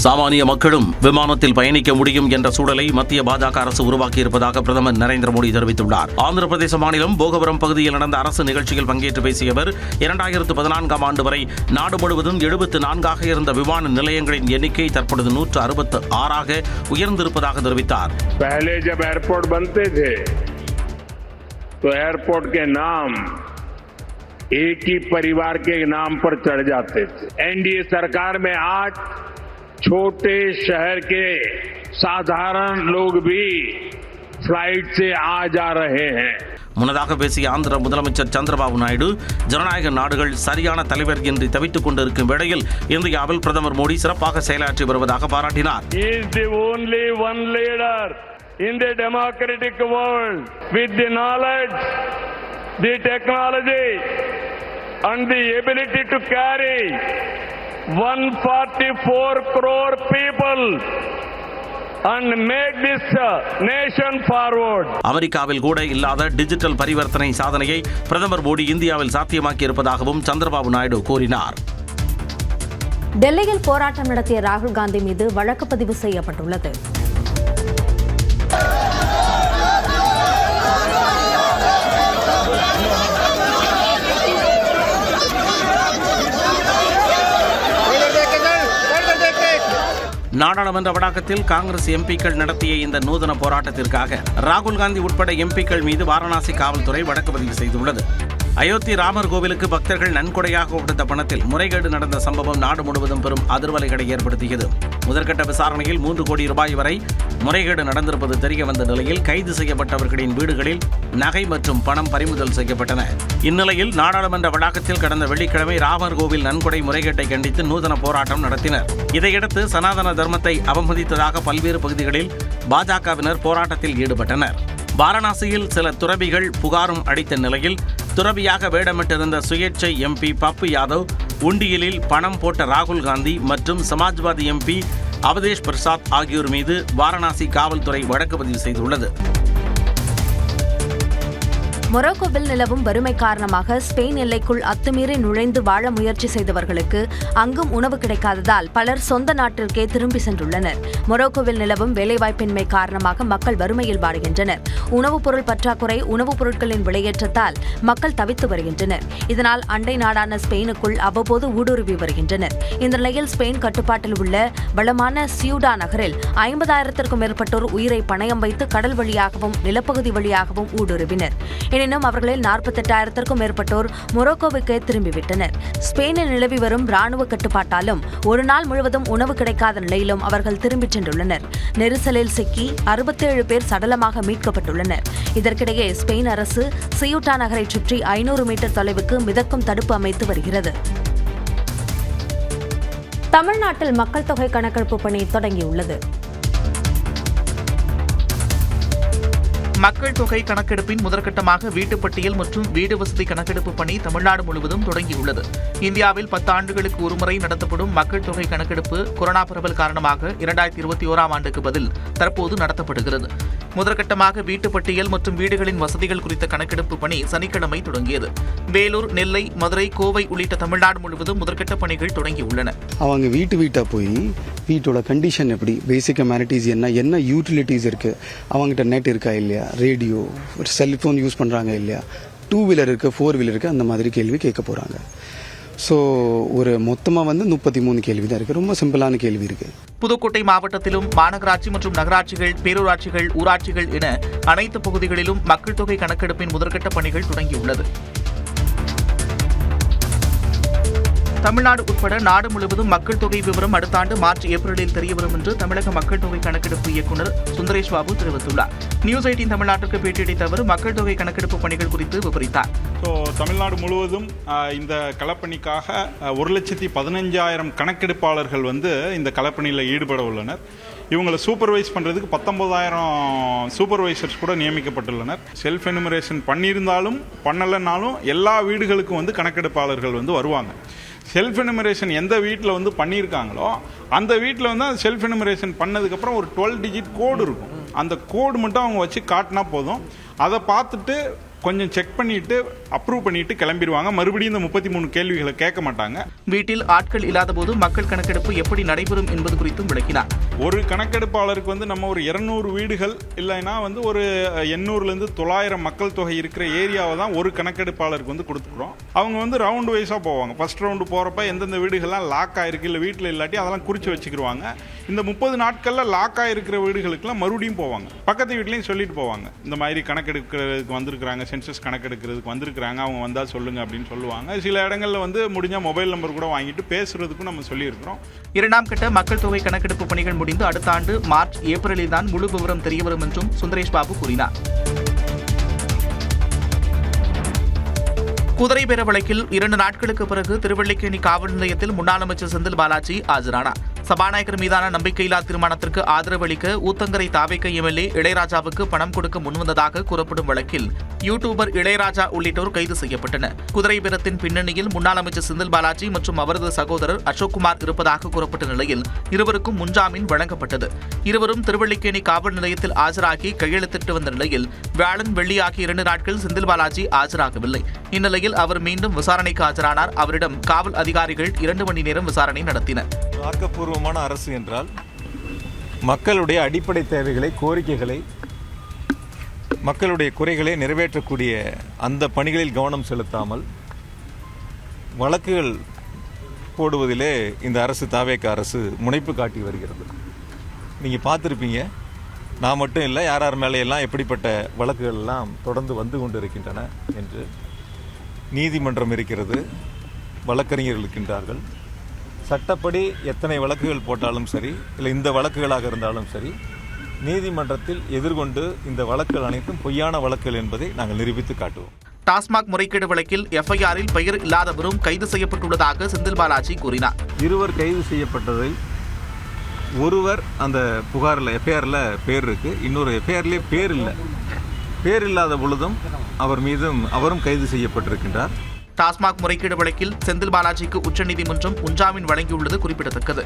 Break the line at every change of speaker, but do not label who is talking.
சாமானிய மக்களும் விமானத்தில் பயணிக்க முடியும் என்ற சூழலை மத்திய பாஜக அரசு உருவாக்கியிருப்பதாக பிரதமர் நரேந்திர மோடி தெரிவித்துள்ளார். ஆந்திர பிரதேச மாநிலம் போகவரம் பகுதியில் நடந்த அரசு நிகழ்ச்சியில் பங்கேற்று பேசிய அவர் 2014ஆம் ஆண்டு வரை நாடு முழுவதும் 74 இருந்த விமான நிலையங்களின் எண்ணிக்கை தற்பொழுது 166 உயர்ந்திருப்பதாக தெரிவித்தார்.
पहले जब एयरपोर्ट बनते थे तो एयरपोर्ट के नाम एक ही परिवार के नाम पर चढ़ जाते थे. एनडीए सरकार में आज छोटे शहर के साधारण लोग भी फ्लाइट से आ जा रहे हैं.
முன்னதாக பேசிய ஆந்திர முதலமைச்சர் சந்திரபாபு நாயுடு, ஜனநாயக நாடுகள் சரியான தலைவர் என்று தவித்துக் கொண்டிருக்கும் வேளையில் இந்தியாவில் பிரதமர் மோடி சிறப்பாக செயலாற்றி வருவதாக பாராட்டினார்.
In the democratic world, with the knowledge, the technology and the ability to carry 144 crore people and make this nation forward.
அமெரிக்காவில் கூட இல்லாத டிஜிட்டல் பரிவர்த்தனை சாதனையை பிரதமர் மோடி இந்தியாவில் சாத்தியமாக்கி இருப்பதாகவும் சந்திரபாபு நாயுடு கூறினார்.
டெல்லியில் போராட்டம் நடத்திய ராகுல் காந்தி மீது வழக்கு பதிவு செய்யப்பட்டுள்ளது.
நாடாளுமன்ற வளாகத்தில் காங்கிரஸ் எம்பிக்கள் நடத்திய இந்த நூதன போராட்டத்திற்காக ராகுல் காந்தி உட்பட எம்பிக்கள் மீது வாரணாசி காவல்துறை வழக்கு பதிவு செய்துள்ளது. அயோத்தி ராமர் கோவிலுக்கு பக்தர்கள் நன்கொடையாக கொடுத்த பணத்தில் முறைகேடு நடந்த சம்பவம் நாடு முழுவதும் பெரும் அதிர்வலைகளை ஏற்படுத்தியது. முதற்கட்ட விசாரணையில் 3 கோடி ரூபாய் வரை முறைகேடு நடந்திருப்பது தெரியவந்த நிலையில் கைது செய்யப்பட்டவர்களின் வீடுகளில் நகை மற்றும் பணம் பறிமுதல் செய்யப்பட்டன. இந்நிலையில் நாடாளுமன்ற வளாகத்தில் கடந்த வெள்ளிக்கிழமை ராமர் கோவில் நன்கொடை முறைகேட்டை கண்டித்து நூதன போராட்டம் நடத்தினர். இதையடுத்து சனாதன தர்மத்தை அவமதித்ததாக பல்வேறு பகுதிகளில் பாஜகவினர் போராட்டத்தில் ஈடுபட்டனர். வாரணாசியில் சில துறவிகள் புகாரும் அளித்த நிலையில் துறவியாக வேடமிட்டிருந்த சுயேட்சை எம்பி பப்பு யாதவ், உண்டியலில் பணம் போட்ட ராகுல் காந்தி மற்றும் சமாஜ்வாதி எம்பி அவதேஷ் பிரசாத் ஆகியோர் மீது வாரணாசி காவல்துறை வழக்கு பதிவு செய்துள்ளது.
மொரோக்கோவில் நிலவும் வறுமை காரணமாக ஸ்பெயின் எல்லைக்குள் அத்துமீறி நுழைந்து வாழ முயற்சி செய்தவர்களுக்கு அங்கும் உணவு கிடைக்காததால் பலர் சொந்த நாட்டிற்கே திரும்பி சென்றுள்ளனர். மொரோக்கோவில் நிலவும் வேலைவாய்ப்பின்மை காரணமாக மக்கள் வறுமையில் வாடுகின்றனர். உணவுப் பொருள் பற்றாக்குறை, உணவுப் பொருட்களின் விலையேற்றத்தால் மக்கள் தவித்து வருகின்றனர். இதனால் அண்டை நாடான ஸ்பெயினுக்குள் அவ்வப்போது ஊடுருவி வருகின்றனர். இந்த நிலையில் ஸ்பெயின் கட்டுப்பாட்டில் உள்ள வளமான சியூடா நகரில் 50,000க்கும் மேற்பட்டோர் உயிரை பணயம் வைத்து கடல் வழியாகவும் நிலப்பகுதி வழியாகவும் ஊடுருவினர். எனினும் அவர்களில் 48,000க்கும் மேற்பட்டோர் மொரோக்கோவுக்கு திரும்பிவிட்டனர். ஸ்பெயினில் நிலவி வரும் ராணுவ கட்டுப்பாட்டாலும் ஒரு நாள் முழுவதும் உணவு கிடைக்காத நிலையிலும் அவர்கள் திரும்பிச் சென்றுள்ளனர். நெரிசலில் சிக்கி 67 பேர் சடலமாக மீட்கப்பட்டுள்ளனர். இதற்கிடையே ஸ்பெயின் அரசு சியூட்டா நகரை சுற்றி 500 மீட்டர் தொலைவுக்கு மிதக்கும் தடுப்பு அமைத்து வருகிறது. தமிழ்நாட்டில் மக்கள் தொகை கணக்கெடுப்பு பணி தொடங்கியுள்ளது.
மக்கள் தொகை கணக்கெடுப்பின் முதற்கட்டமாக வீட்டுப்பட்டியல் மற்றும் வீடு வசதி கணக்கெடுப்பு பணி தமிழ்நாடு முழுவதும் தொடங்கியுள்ளது. இந்தியாவில் 10 ஆண்டுகளுக்கு ஒருமுறை நடத்தப்படும் மக்கள் தொகை கணக்கெடுப்பு கொரோனா பரவல் காரணமாக 2021ஆம் ஆண்டுக்கு பதில் தற்போது நடத்தப்படுகிறது. முதற்கட்டமாக வீட்டுப்பட்டியல் மற்றும் வீடுகளின் வசதிகள் குறித்த கணக்கெடுப்பு பணி சனிக்கிழமை தொடங்கியது. வேலூர், நெல்லை, மதுரை, கோவை உள்ளிட்ட தமிழ்நாடு முழுவதும் முதற்கட்ட பணிகள் தொடங்கியுள்ளன.
அவங்க வீட்டா போய் வீட்டோட கண்டிஷன் எப்படி, பேசிக் அமெனிட்டிஸ் என்ன யூட்டிலிட்டிஸ் இருக்கு, அவங்ககிட்ட நெட் இருக்கா இல்லையா, ரேடியோ, செல்போன் யூஸ் பண்றாங்க இல்லையா, 2 வீலர் இருக்கு, 4 வீலர் இருக்கு, அந்த மாதிரி கேள்வி கேட்க போறாங்க. ஸோ ஒரு மொத்தமாக 33 கேள்வி தான் இருக்கு. ரொம்ப சிம்பிளான கேள்வி இருக்கு.
புதுக்கோட்டை மாவட்டத்திலும் மாநகராட்சி மற்றும் நகராட்சிகள், பேரூராட்சிகள், ஊராட்சிகள் என அனைத்து பகுதிகளிலும் மக்கள் தொகை கணக்கெடுப்பின் முதற்கட்ட பணிகள் தொடங்கியுள்ளது. தமிழ்நாடு உட்பட நாடு முழுவதும் மக்கள் தொகை விவரம் அடுத்த ஆண்டு மார்ச், ஏப்ரலில் தெரியவரும் என்று தமிழக மக்கள் தொகை கணக்கெடுப்பு இயக்குநர் சுந்தரேஷ் பாபு தெரிவித்துள்ளார். நியூஸ் 18 தமிழ்நாட்டிற்கு பேட்டியளித்த அவர் மக்கள் தொகை கணக்கெடுப்பு பணிகள் குறித்து விவரித்தார்.
தமிழ்நாடு முழுவதும் இந்த களப்பணிக்காக 1,15,000 கணக்கெடுப்பாளர்கள் இந்த களப்பணியில் ஈடுபட உள்ளனர். இவங்களை சூப்பர்வைஸ் பண்ணுறதுக்கு 19,000 சூப்பர்வைசர்ஸ் கூட நியமிக்கப்பட்டுள்ளனர். செல்ஃப் எனுமரேஷன் பண்ணியிருந்தாலும் பண்ணலைன்னாலும் எல்லா வீடுகளுக்கும் கணக்கெடுப்பாளர்கள் வருவாங்க. செல்ஃப் எனுமரேஷன் எந்த வீட்டில் பண்ணியிருக்காங்களோ அந்த வீட்டில் செல்ஃப் எனுமரேஷன் பண்ணதுக்கப்புறம் ஒரு 12 டிஜிட் கோடு இருக்கும். அந்த கோடு மட்டும் அவங்க வச்சு காட்டினா போதும். அதை பார்த்துட்டு கொஞ்சம் செக் பண்ணிட்டு அப்ரூவ் பண்ணிட்டு கிளம்பிடுவாங்க. மறுபடியும் இந்த 33 கேள்விகளை கேட்க மாட்டாங்க.
வீட்டில் ஆட்கள் இல்லாத போது மக்கள் கணக்கெடுப்பு எப்படி நடைபெறும் என்பது குறித்தும் விளக்கினார்.
ஒரு கணக்கெடுப்பாளருக்கு வந்து நம்ம ஒரு 200 வீடுகள் இல்லைன்னா வந்து ஒரு 800லேருந்து 900 மக்கள் தொகை இருக்கிற ஏரியாவை தான் ஒரு கணக்கெடுப்பாளருக்கு வந்து கொடுத்துக்கிறோம். அவங்க வந்து ரவுண்ட் வைஸாக போவாங்க. ஃபர்ஸ்ட் ரவுண்டு போகிறப்ப எந்தெந்த வீடுகள்லாம் லாக் ஆகிருக்கு இல்லை வீட்டில் இல்லாட்டி அதெல்லாம் குறித்து வச்சுக்கிடுவாங்க. இந்த 30 நாட்களில் லாக் ஆகிருக்கிற வீடுகளுக்கெல்லாம் மறுபடியும் போவாங்க. பக்கத்து வீட்லேயும் சொல்லிட்டு போவாங்க, இந்த மாதிரி கணக்கெடுக்கிறதுக்கு வந்திருக்கிறாங்க, சென்சஸ் கணக்கெடுக்கிறதுக்கு வந்திருக்கிறாங்க, அவங்க வந்தால் சொல்லுங்க அப்படின்னு சொல்லுவாங்க. சில இடங்களில் வந்து முடிஞ்சால் மொபைல் நம்பர் கூட வாங்கிட்டு பேசுறதுக்கும் நம்ம சொல்லியிருக்கிறோம்.
2ஆம் கட்ட மக்கள் தொகை கணக்கெடுப்பு பணிகள் முடிந்து அடுத்த ஆண்டு மார்ச் ஏப்ரலில் தான் முழு விவரம் தெரியவரும் என்றும் சுந்தரேஷ் பாபு கூறினார். குதிரை பேர வழக்கில் 2 நாட்களுக்கு பிறகு திருவல்லிக்கேணி காவல் நிலையத்தில் முன்னாள் அமைச்சர் செந்தில் பாலாஜி ஆஜரானார். சபாநாயகர் மீதான நம்பிக்கையில்லா தீர்மானத்திற்கு ஆதரவு அளிக்க ஊத்தங்கரை தாவேக எம்எல்ஏ இளையராஜாவுக்கு பணம் கொடுக்க முன்வந்ததாக கூறப்படும் வழக்கில் யூடியூபர் இளையராஜா உள்ளிட்டோர் கைது செய்யப்பட்டனர். குதிரை பேரத்தின் பின்னணியில் முன்னாள் அமைச்சர் செந்தில் பாலாஜி மற்றும் அவரது சகோதரர் அசோக்குமார் இருப்பதாக கூறப்பட்ட நிலையில் இருவருக்கும் முன்ஜாமீன் வழங்கப்பட்டது. இருவரும் திருவல்லிக்கேணி காவல் நிலையத்தில் ஆஜராகி கையெழுத்திட்டு வந்த நிலையில் வியாழன் வெள்ளி ஆகிய 2 நாட்கள் செந்தில் பாலாஜி ஆஜராகவில்லை. இந்நிலையில் அவர் மீண்டும் விசாரணைக்கு ஆஜரானார். அவரிடம் காவல் அதிகாரிகள் 2 மணி நேரம் விசாரணை நடத்தினர்.
ஆக்கப்பூர்வமான அரசு என்றால் மக்களுடைய அடிப்படை தேவைகளை, கோரிக்கைகளை, மக்களுடைய குறைகளை நிறைவேற்றக்கூடிய அந்த பணிகளில் கவனம் செலுத்தாமல் வழக்குகள் போடுவதிலே இந்த அரசு, தாவேக அரசு முனைப்பு காட்டி வருகிறது. நீங்கள் பார்த்துருப்பீங்க, நான் மட்டும் இல்லை, யார் யார் மேலையெல்லாம் எப்படிப்பட்ட வழக்குகள் எல்லாம் தொடர்ந்து வந்து கொண்டு இருக்கின்றன என்று. நீதிமன்றம் இருக்கிறது, வழக்கறிஞர்கள் இருக்கின்றார்கள். சட்டப்படி எத்தனை வழக்குகள் போட்டாலும் சரி, இல்லை இந்த வழக்குகளாக இருந்தாலும் சரி, நீதிமன்றத்தில் எதிர்கொண்டு இந்த வழக்குகள் அனைத்தும் பொய்யான வழக்குகள் என்பதை நாங்கள் நிரூபித்து காட்டுவோம்.
டாஸ்மாக் முறைகேடு வழக்கில் எஃப்ஐஆரில் பெயர் இல்லாதவரும் கைது செய்யப்பட்டுள்ளதாக செந்தில் பாலாஜி கூறினார்.
2 கைது செய்யப்பட்டதில் ஒருவர் அந்த புகாரில் எஃப்ஐஆரில் பேர் இருக்கு, இன்னொரு எஃப்ஐஆர்லேயே பேர் இல்லை. பேர் இல்லாத பொழுதும் அவரும் கைது செய்யப்பட்டிருக்கின்றார்.
டாஸ்மாக் முறைகேடு வழக்கில் செந்தில் பாலாஜிக்கு உச்சநீதிமன்றம் முன்ஜாமீன் வழங்கியுள்ளது குறிப்பிடத்தக்கது.